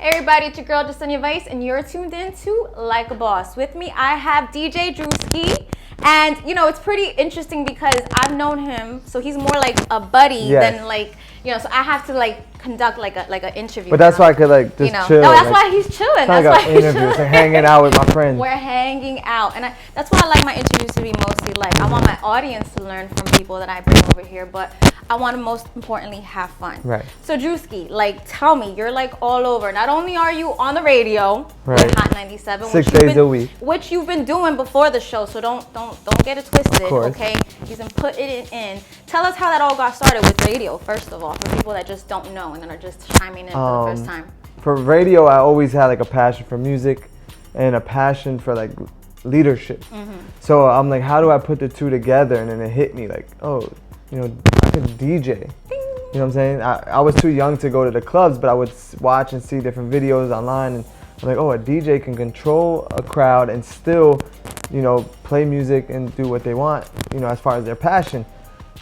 Hey everybody, it's your girl Jessenia Vice, and you're tuned in to Like a Boss. With me, I have DJ Drewski, and you know it's pretty interesting because I've known him, so he's more like a buddy than like so I have to like conduct like an interview. But that's why I could like just chill. No, that's why he's chilling. That's why he's chilling. It's like hanging out with my friends. We're hanging out, and that's why I like my interviews to be mostly like I want my audience to learn from people that I bring over here, but I want to most importantly have fun. Right. So Drewski, like tell me, you're like all over. Not only are you on the radio with Hot 97, 6 days a week, which you've been doing before the show, so don't get it twisted. Of course. Okay, you've been putting it in. Tell us how that all got started with radio, first of all, for people that just don't know and that are just chiming in for the first time. For radio, I always had like a passion for music and a passion for like leadership. So I'm like, how do I put the two together? And then it hit me like, oh, I could DJ. You know what I'm saying? I was too young to go to the clubs, but I would watch and see different videos online, and I'm like, oh, a DJ can control a crowd and still, play music and do what they want, as far as their passion.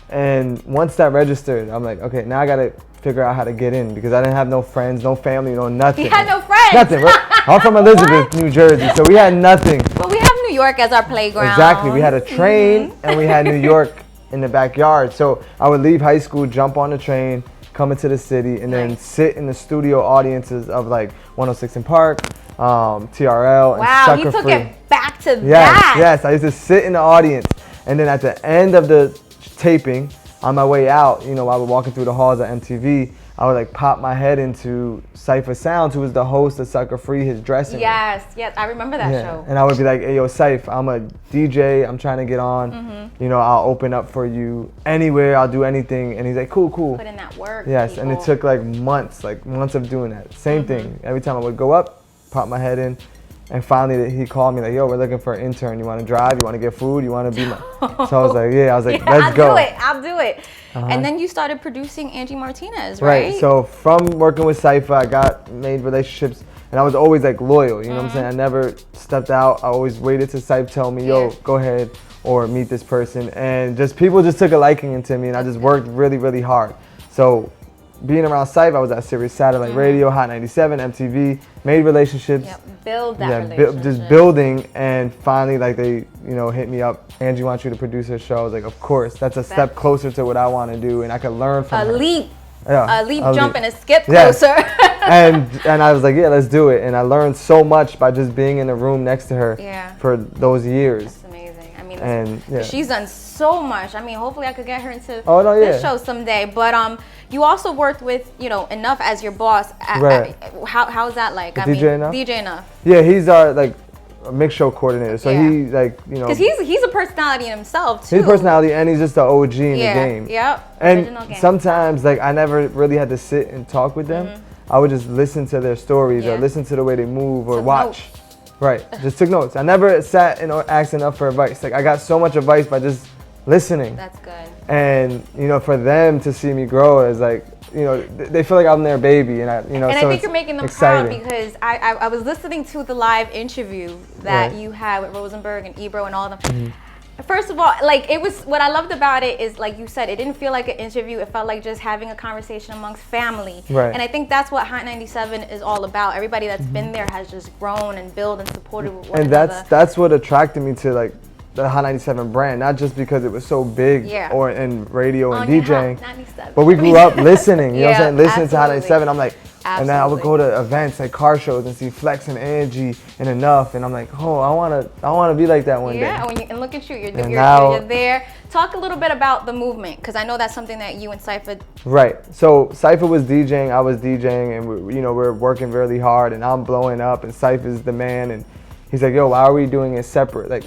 And once that registered, I'm like, okay, now I gotta figure out how to get in, because I didn't have no friends, no family, nothing. You had no friends? Nothing. I'm from Elizabeth, New Jersey, so we had nothing. Well, we have New York as our playground. Exactly. We had a train and we had New York in the backyard. So I would leave high school, jump on the train, come into the city, and then sit in the studio audiences of like 106 in Park, TRL, and wow, Sucker you took Free. it back to that. Yes, I used to sit in the audience, and then at the end of the taping, on my way out, while I was walking through the halls at MTV, I would like pop my head into Cipha Sounds, who was the host of Sucker Free, his dressing room. Yes, I remember that show. And I would be like, hey, yo, Cipha, I'm a DJ, I'm trying to get on, I'll open up for you anywhere, I'll do anything. And he's like, cool. Put in that work. Yes, people. and it took like months of doing that. Same thing. Every time I would go up, pop my head in, and finally he called me like, yo, we're looking for an intern. You want to drive? You want to get food? You want to be my... So I was like, let's go. I'll do it. And then you started producing Angie Martinez, right? Right, so from working with Cipha, I made relationships, and I was always like loyal, you know what I'm saying? I never stepped out. I always waited till Cipha tell me, yo, go ahead, or meet this person. And people just took a liking into me, and I just worked really, really hard. So being around Cipha, I was at Sirius Satellite Radio, Hot 97, MTV, made relationships. Build that relationship. Just building, and finally, like they, hit me up. Angie wants you to produce her show. I was like, of course. That's a step closer to what I want to do, and I could learn from her. A leap, a jump, and a skip closer. and I was like, yeah, let's do it. And I learned so much by just being in the room next to her for those years. That's amazing. I mean, she's done so much. I mean, hopefully I could get her into this show someday. But you also worked with, Enuff as your boss. How's that like? DJ Enuff? DJ Enuff. Yeah, he's our mix show coordinator. So he because he's a personality in himself too. He's a personality, and he's just the OG in the game. Yep. And sometimes I never really had to sit and talk with them. I would just listen to their stories or listen to the way they move or watch. Notes. Right, just took notes. I never sat and asked enough for advice. I got so much advice by just listening. That's good. And for them to see me grow is like, they feel like I'm their baby, and And I think you're making them proud, because I was listening to the live interview that you had with Rosenberg and Ebro and all of them. First of all, it was, what I loved about it is, like you said, it didn't feel like an interview. It felt like just having a conversation amongst family. Right. And I think that's what Hot 97 is all about. Everybody that's been there has just grown and built and supported one another. And that's what attracted me to the Hot 97 brand, not just because it was so big or in radio and DJing, but we grew up listening, you know what I'm saying? Listening to Hot 97, I'm like, and then I would go to events like car shows and see Flex and Angie and Enuff, and I'm like, oh, I wanna be like that one day. Yeah, and look at you, you're there. Talk a little bit about the movement, because I know that's something that you and Cipha. Right. So Cipha was DJing, I was DJing, and we're working really hard, and I'm blowing up, and Cipha's the man, and he's like, yo, why are we doing it separate?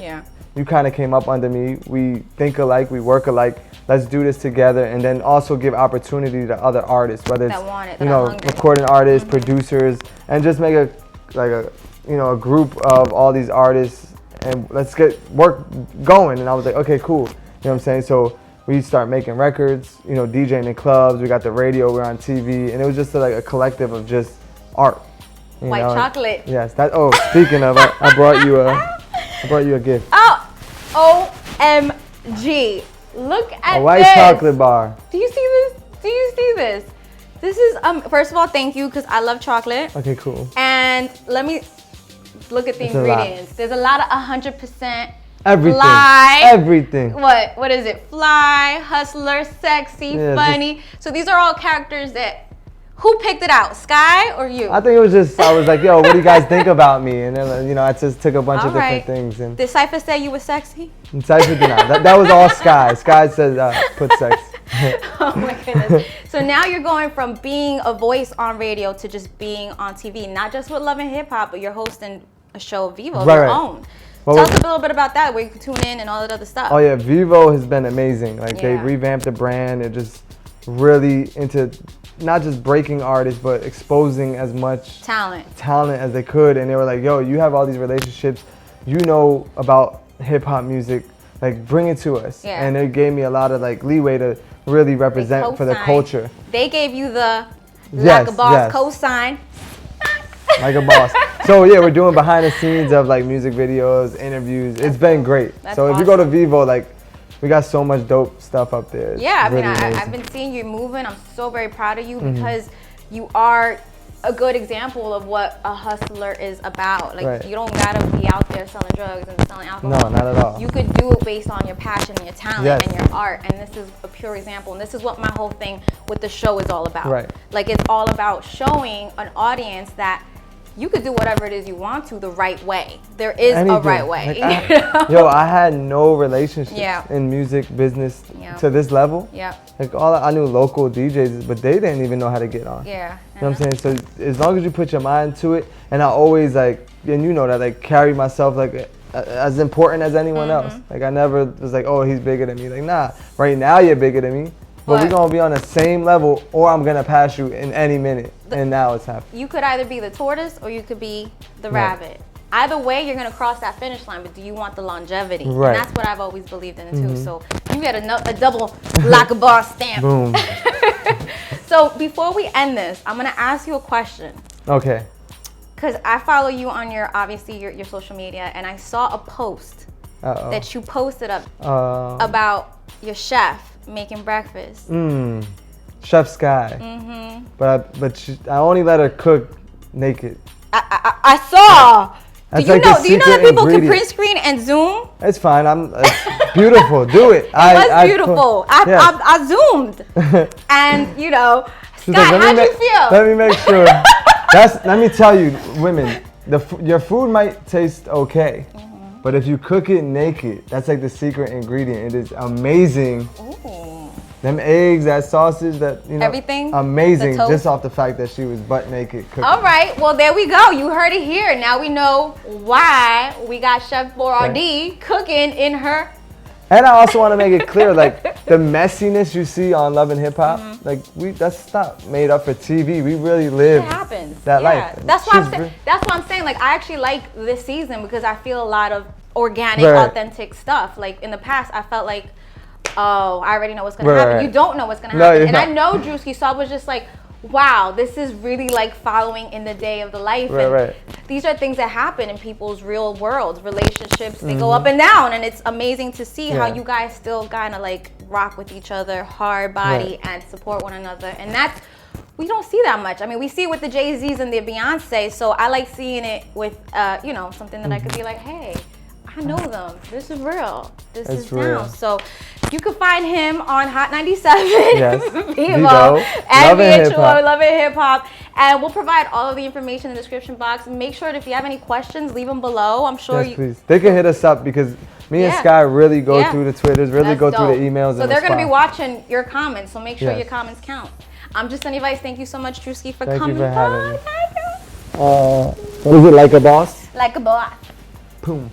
You kind of came up under me. We think alike, we work alike. Let's do this together, and then also give opportunity to other artists, whether it's recording artists, producers, and just make a group of all these artists, and let's get work going. And I was like, okay, cool. You know what I'm saying? So we start making records, DJing in clubs. We got the radio. We're on TV, and it was just a collective of just art. White chocolate. Yes. Speaking of, I brought you a gift. Oh, OMG. Look at this. A white chocolate bar. Do you see this? This is first of all, thank you because I love chocolate. Okay, cool. And let me look at the ingredients. There's a lot of 100%. Everything. Fly. Everything. What is it? Fly, hustler, sexy, funny. So these are all characters that. Who picked it out? Sky or you? I think it was just, I was like, yo, what do you guys think about me? And then, you know, I just took a bunch of different things. And did Cipha say you were sexy? Cipha did not. That was all Sky. Sky said, put sex. Oh my goodness. So now you're going from being a voice on radio to just being on TV, not just with Love and Hip Hop, but you're hosting a show, Vivo, your own. Well, tell us a little bit about that, where you can tune in and all that other stuff. Oh yeah, Vivo has been amazing. Like they revamped the brand and just really into not just breaking artists, but exposing as much talent as they could. And they were like, yo, you have all these relationships, you know about hip hop music, like bring it to us. Yeah. And it gave me a lot of like leeway to really represent for the culture. They gave you the like a boss co-sign. Like a boss. So yeah, we're doing behind the scenes of like music videos, interviews. It's been great. So if you go to Vivo, like we got so much dope stuff up there. Yeah, I mean, I've been seeing you moving. I'm so very proud of you because you are a good example of what a hustler is about. Like you don't gotta be out there selling drugs and selling alcohol. No, not at all. You could do it based on your passion and your talent and your art. And this is a pure example. And this is what my whole thing with the show is all about. Right. Like it's all about showing an audience that you could do whatever it is you want to the right way. There is a right way. Like I had no relationship in music business to this level. Yeah. Like I knew local DJs, but they didn't even know how to get on. Yeah. You know what I'm saying? So as long as you put your mind to it, and I always like, and you know that, like carry myself like as important as anyone else. Like I never was like, oh, he's bigger than me. Like nah, right now you're bigger than me. But we're going to be on the same level, or I'm going to pass you in any minute. And now it's happening. You could either be the tortoise or you could be the rabbit. Either way, you're going to cross that finish line, but do you want the longevity? Right. And that's what I've always believed in too. So you get a double like a boss stamp. Boom. So before we end this, I'm going to ask you a question. Okay. Because I follow you on your social media, and I saw a post that you posted up about your chef making breakfast. Chef Sky. But I only let her cook naked. I saw. Do you know that people can print screen and zoom? It's fine. It's beautiful. Do it. It was beautiful. I zoomed. And you know, Sky, how'd you feel? Let me make sure. Let me tell you, women, your food might taste okay. But if you cook it naked, that's like the secret ingredient. It is amazing. Ooh. Them eggs, that sausage, that, you know. Everything? Amazing, just off the fact that she was butt naked cooking. All right, well, there we go. You heard it here. Now we know why we got Chef Borodie cooking in her. And I also want to make it clear, like, the messiness you see on Love and Hip Hop, like, that's not made up for TV. We really live that life. That's why I'm saying, like, I actually like this season because I feel a lot of organic, authentic stuff. Like, in the past, I felt like, oh, I already know what's going to happen. You don't know what's going to happen. And I know Drewski, so I was just like, wow, this is really like following in the day of the life. And these are things that happen in people's real worlds, relationships, they go up and down. And it's amazing to see how you guys still kind of like rock with each other, hard body, and support one another. And that's, we don't see that much. I mean, we see it with the Jay-Z's and the Beyonce. So I like seeing it with, you know, something that I could be like, hey, I know them. This is real. This is real. So you can find him on Hot 97, Vivo, and VH1, Love and Hip Hop. And we'll provide all of the information in the description box. Make sure that if you have any questions, leave them below. I'm sure please. They can hit us up because me and Sky really go through the Twitters, really go through the emails. So they're going to be watching your comments. So make sure your comments count. I'm Jessenia Vice. Thank you so much, Drewski, for coming by. Having me. What is it, like a boss? Like a boss. Boom.